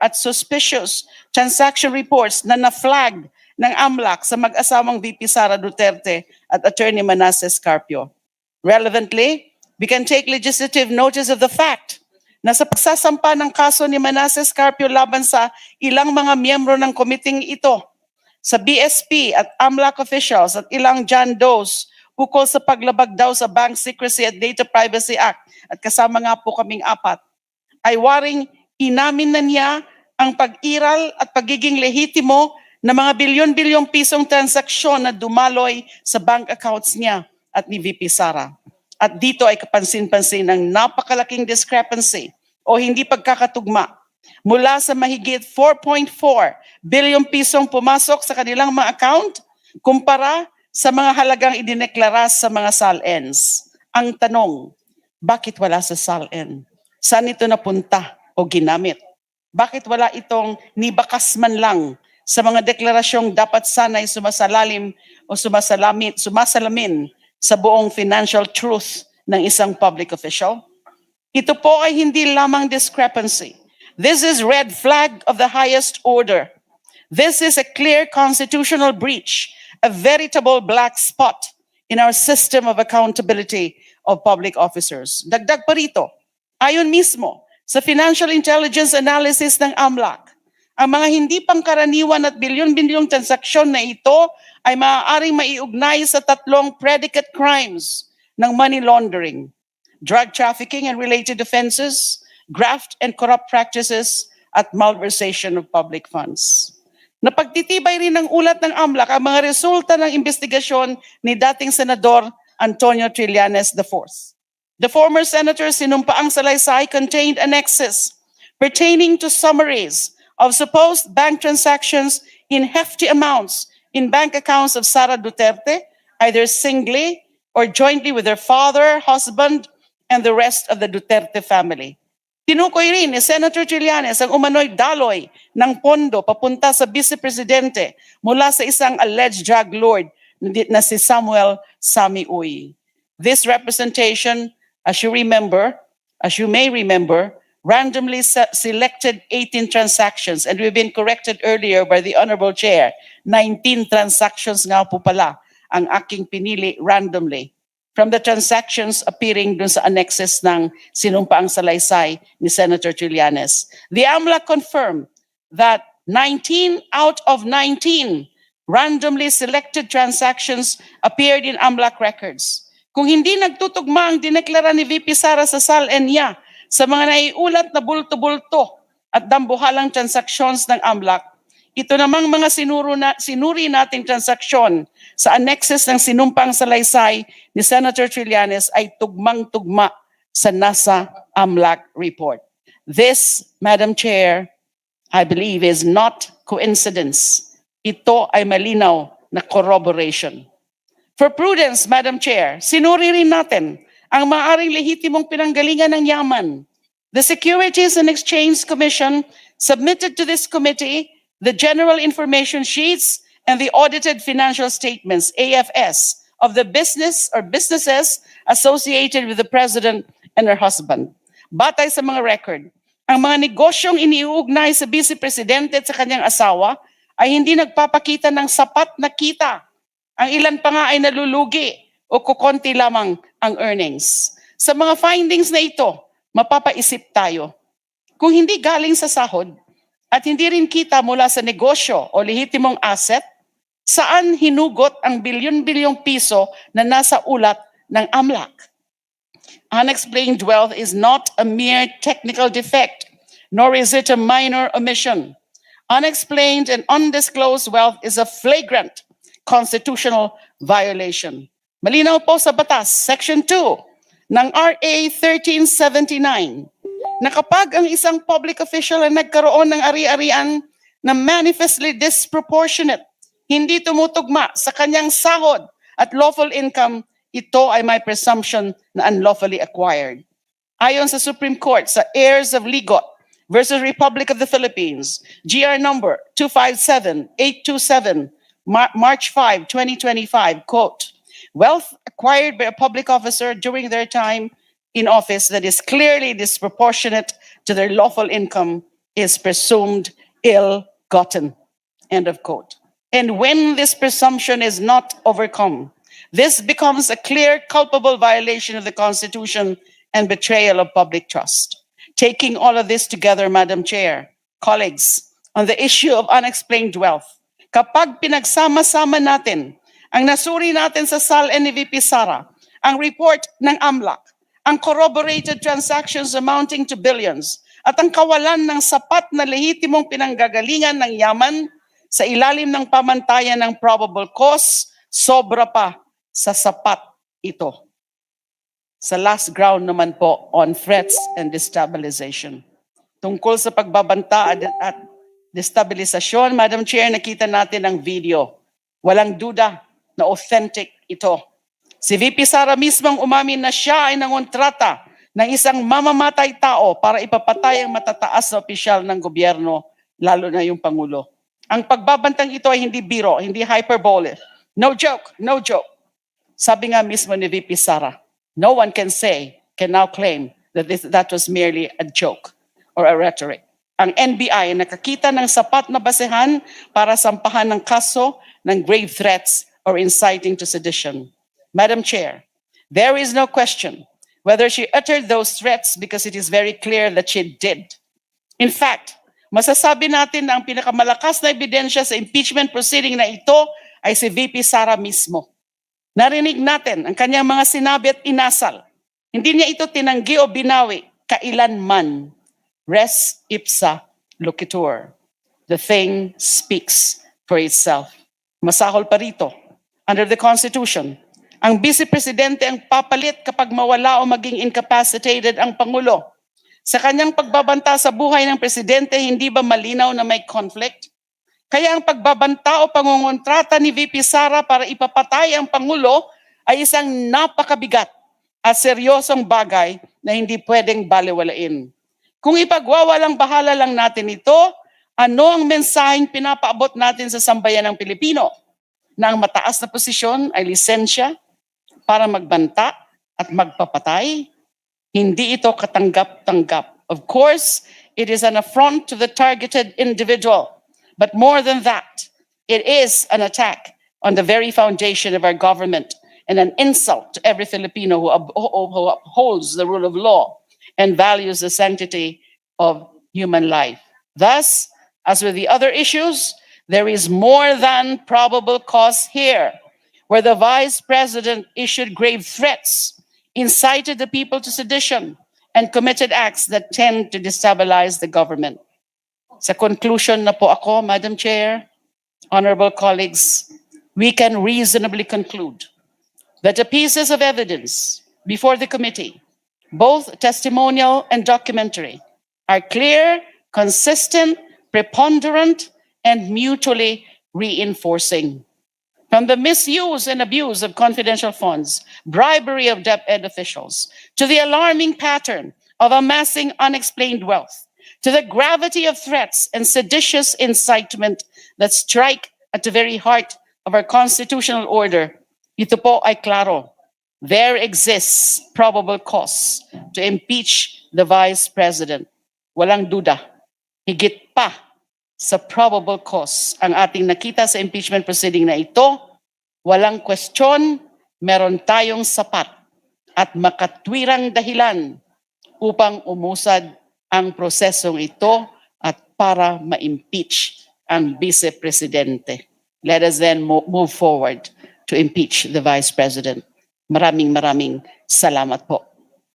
at suspicious transaction reports na na-flag ng AMLAC sa mag-asawang VP Sara Duterte at Attorney Manasseh Carpio. Relevantly, we can take legislative notice of the fact na sa pagsasampa ng kaso ni Manasseh Carpio laban sa ilang mga miyembro ng komiting ito, sa BSP at AMLAC officials at ilang John Does ukol sa paglabag daw sa Bank Secrecy at Data Privacy Act at kasama nga po kaming apat, ay waring inamin na niya ang pag-iral at pagiging lehitimo na mga bilyon-bilyong pisong transaksyon na dumaloy sa bank accounts niya at ni VP Sara. At dito ay kapansin-pansin ng napakalaking discrepancy o hindi pagkakatugma mula sa mahigit 4.4 bilyong pisong pumasok sa kanilang mga account kumpara sa mga halagang idineklara sa mga SALNs. Ang tanong, bakit wala sa SALN? Saan ito napunta o ginamit? Bakit wala itong nibakas man lang sa mga deklarasyong dapat sana'y sumasalamin sa buong financial truth ng isang public official? Ito po ay hindi lamang discrepancy. This is red flag of the highest order. This is a clear constitutional breach, a veritable black spot in our system of accountability of public officers. Dagdag pa rito, ayon mismo sa financial intelligence analysis ng AMLAC, ang mga hindi pangkaraniwan at bilyon-bilyong transaksyon na ito ay maaaring maiugnay sa tatlong predicate crimes ng money laundering, drug trafficking and related offenses, graft and corrupt practices, at malversation of public funds. Napagtitibay rin ng ulat ng AMLAC ang mga resulta ng investigasyon ni dating Senador Antonio Trillanes IV. The former senator's sinumpaang salaysay contained annexes pertaining to summaries of supposed bank transactions in hefty amounts in bank accounts of Sara Duterte, either singly or jointly with her father, husband, and the rest of the Duterte family. Tinukoy rin ni Senator Trillanes ang umano'y daloy ng pondo papunta sa Vice Presidente mula sa isang alleged drug lord na si Samuel Sammy Uy. This representation, as you may remember, randomly selected 18 transactions, and we've been corrected earlier by the Honorable Chair. 19 transactions nga po pala ang aking pinili randomly from the transactions appearing dun sa annexes ng sinumpaang salaysay ni Senator Trillanes. The AMLAC confirmed that 19 out of 19 randomly selected transactions appeared in AMLAC records. Kung hindi nagtutugma ang dineklara ni VP Sara sa SALN niya sa mga naiulat na bulto-bulto at dambuhalang transaksyon ng AMLAC, ito namang mga sinuri nating transaksyon sa annexes ng sinumpang salaysay ni Senator Trillanes ay tugmang-tugma sa nasa AMLAC report. This, Madam Chair, I believe is not coincidence. Ito ay malinaw na corroboration. For prudence, Madam Chair, sinuri rin natin ang maaaring lehitimong pinanggalingan ng yaman. The Securities and Exchange Commission submitted to this committee the General Information Sheets and the Audited Financial Statements, AFS, of the business or businesses associated with the President and her husband. Batay sa mga record, ang mga negosyong iniuugnay sa Vice Presidente at sa kanyang asawa ay hindi nagpapakita ng sapat na kita. Ang ilan pa nga ay nalulugi o kukonti lamang ang earnings. Sa mga findings na ito, mapapaisip tayo. Kung hindi galing sa sahod at hindi rin kita mula sa negosyo o lehitimong asset, saan hinugot ang bilyon-bilyong piso na nasa ulat ng AMLAC? Unexplained wealth is not a mere technical defect, nor is it a minor omission. Unexplained and undisclosed wealth is a flagrant constitutional violation. Malinaw po sa batas, Section 2 ng RA 1379, na kapag ang isang public official ay nagkaroon ng ari-arian na manifestly disproportionate, hindi tumutugma sa kanyang sahod at lawful income, ito ay may presumption na unlawfully acquired. Ayon sa Supreme Court sa Heirs of Ligot versus Republic of the Philippines, GR number 257827, March 5, 2025, quote, wealth acquired by a public officer during their time in office that is clearly disproportionate to their lawful income is presumed ill-gotten. End of quote. And when this presumption is not overcome, this becomes a clear culpable violation of the Constitution and betrayal of public trust. Taking all of this together, Madam Chair, colleagues, on the issue of unexplained wealth, kapag pinagsama-sama natin ang nasuri natin sa SAL ni VP Sara, ang report ng AMLAC, ang corroborated transactions amounting to billions, at ang kawalan ng sapat na lehitimong pinanggagalingan ng yaman sa ilalim ng pamantayan ng probable cause, sobra pa sa sapat ito. Sa last ground naman po on threats and destabilization. Tungkol sa pagbabanta at destabilisasyon, Madam Chair, nakita natin ang video. Walang duda na authentic ito. Si VP Sara mismong umamin na siya ay nangontrata ng isang mamamatay tao para ipapatay ang matataas na opisyal ng gobyerno, lalo na yung Pangulo. Ang pagbabantang ito ay hindi biro, hindi hyperbole. No joke, no joke. Sabi nga mismo ni VP Sara, no one can now claim that that was merely a joke or a rhetoric. Ang NBI nakakita ng sapat na basehan para sampahan ng kaso ng grave threats or inciting to sedition. Madam Chair, there is no question whether she uttered those threats because it is very clear that she did. In fact, masasabi natin na ang pinakamalakas na ebidensya sa impeachment proceeding na ito ay si VP Sara mismo. Narinig natin ang kanyang mga sinabi at inasal. Hindi niya ito tinanggi o binawi kailanman. Res ipsa loquitur. The thing speaks for itself. Masahol pa rito. Under the Constitution, ang Vice Presidente ang papalit kapag mawala o maging incapacitated ang Pangulo. Sa kanyang pagbabanta sa buhay ng Presidente, hindi ba malinaw na may conflict? Kaya ang pagbabanta o pangungontrata ni VP Sara para ipapatay ang Pangulo ay isang napakabigat at seryosong bagay na hindi pwedeng balewalain. Kung ipagwawalang bahala lang natin ito, ano ang mensaheng pinapaabot natin sa sambayan ng Pilipino? Na ang mataas na posisyon ay lisensya para magbanta at magpapatay? Hindi ito katanggap-tanggap. Of course, it is an affront to the targeted individual. But more than that, it is an attack on the very foundation of our government and an insult to every Filipino who upholds the rule of law and values the sanctity of human life. Thus, as with the other issues, there is more than probable cause here, where the Vice President issued grave threats, incited the people to sedition, and committed acts that tend to destabilize the government. Sa conclusion na po ako, Madam Chair, honorable colleagues, we can reasonably conclude that the pieces of evidence before the committee, both testimonial and documentary, are clear, consistent, preponderant, and mutually reinforcing. From the misuse and abuse of confidential funds, bribery of DepEd officials, to the alarming pattern of amassing unexplained wealth, to the gravity of threats and seditious incitement that strike at the very heart of our constitutional order, ito po ay klaro. There exists probable cause to impeach the Vice President. Walang duda. Higit pa sa probable cause ang ating nakita sa impeachment proceeding na ito, walang kwestiyon, meron tayong sapat at makatwirang dahilan upang umusad ang prosesong ito at para ma-impeach ang Vice Presidente. Let us then move forward to impeach the Vice President. Maraming salamat po.